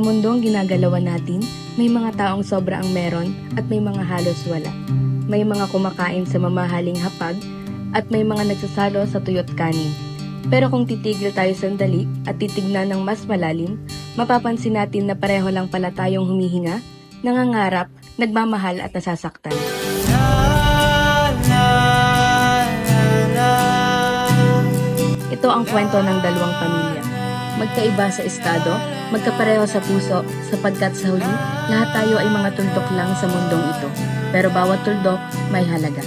mundong ginagalawan natin, may mga taong sobra ang meron at may mga halos wala. May mga kumakain sa mamahaling hapag at may mga nagsasalo sa tuyo't kanin. Pero kung titigil tayo sandali at titignan ng mas malalim, mapapansin natin na pareho lang pala tayong humihinga, nangangarap, nagmamahal at nasasaktan. Ito ang kwento ng dalawang pamilya. Magkaiba sa estado, magkapareho sa puso, sapagkat sa huli, lahat tayo ay mga tuldok lang sa mundong ito. Pero bawat tuldok may halaga.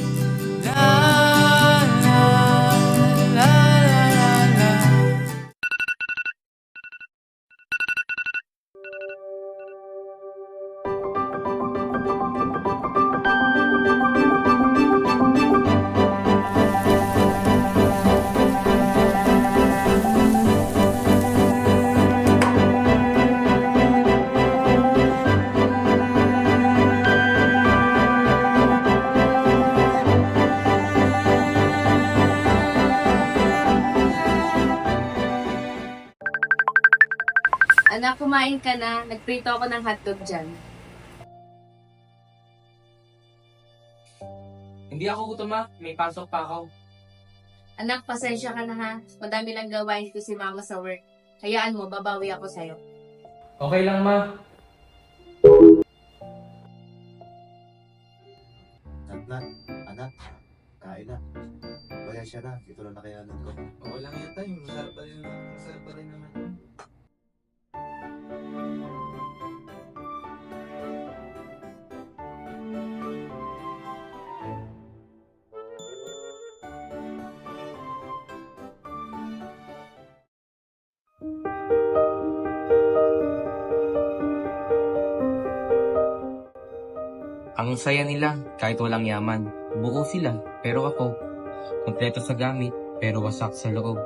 Anak, kumain ka na. Nagprito ako ng hotdog dyan. Hindi ako gutom ma, may pasok pa ako. Anak, pasensya ka na ha. Madami lang gawain ko si mama sa work. Hayaan mo, babawi ako sa'yo. Okay lang ma. Anak, kain na. Baya siya na, ito lang nakayanan ko. Okay lang yata yung masarap pa rin naman. Ang saya nila kahit walang yaman. Buo sila, pero ako, kompleto sa gamit, pero wasak sa loob.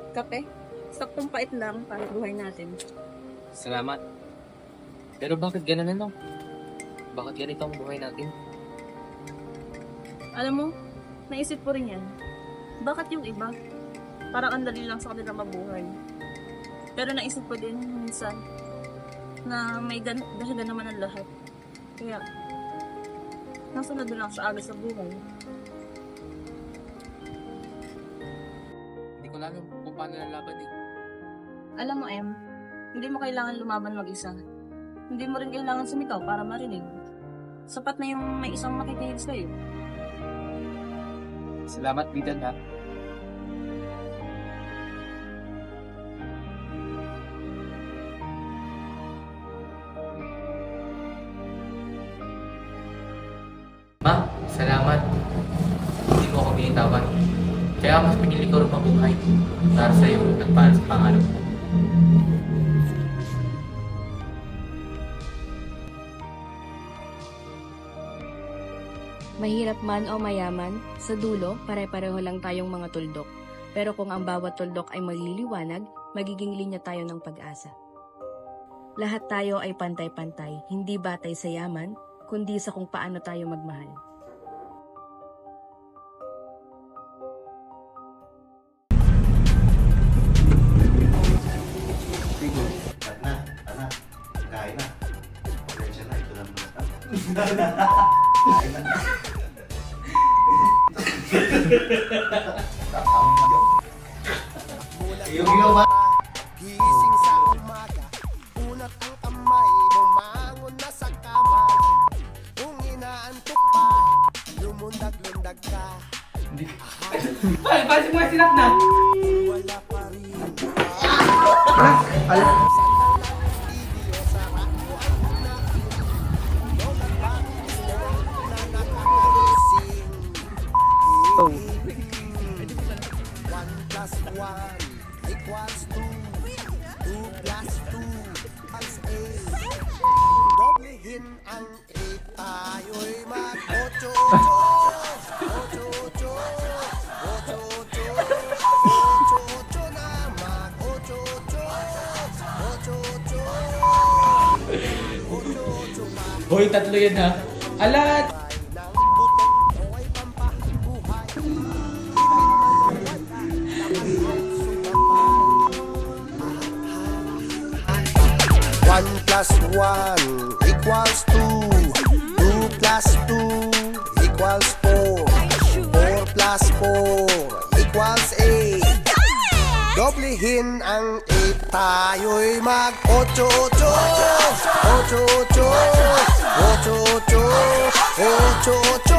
Kape? Saktong pait lang para buhay natin. Salamat. Pero bakit ganun ano? Bakit ganito ang buhay natin? Alam mo, naisip ko rin yan. Bakit yung iba? Parang ang dali lang sa kanila mabuhay. Pero naisip ko din minsan na may dahilan naman ang lahat. Kaya, nasunod lang sa aga sa buhay. Hindi ko alam kung paano lalaban eh. Alam mo, Em, hindi mo kailangan lumaban mag-isa. Hindi mo rin kailangan sumikaw para marinig. Sapat na yung may isang makikinig sa'yo. Salamat, Bidan ha. Salamat. Hindi mo ako binitawan. Kaya mas pinili ko rin mabuhay para sa iyo at para sa pangarap mo. Mahirap man o mayaman, sa dulo, pare-pareho lang tayong mga tuldok. Pero kung ang bawat tuldok ay magliliwanag, magiging linya tayo ng pag-asa. Lahat tayo ay pantay-pantay, hindi batay sa yaman, kundi sa kung paano tayo magmahal. Anak, kain na. Pasensya na, ito lang muna. Kain na. Yung ginawa. Gising sa umaga, unat ang kamay, bumangon na sa kama. Kung inaantok pa, lumundag-lundag ka. Ay, pasok mo sinat na! Wala pa rin. Video sa radyo ay nakinig. Lola Bakis na nakakagising. 1 + 1 equals 2. 2 + 2 equals 8. Doblehin ang 8, tayo'y mag-8-8. 8-8. 8-8 na mag-8-8. 8-8. Hoy, tatlo yan ha. Alat! Ng butong o ay pampabuhay. One plus one equals 2. 2 + 2 equals 4. 4 + 4 equals 8. Doblehin ang 8, tayo'y mag-8-8. 8-8. 8-8. 8-8.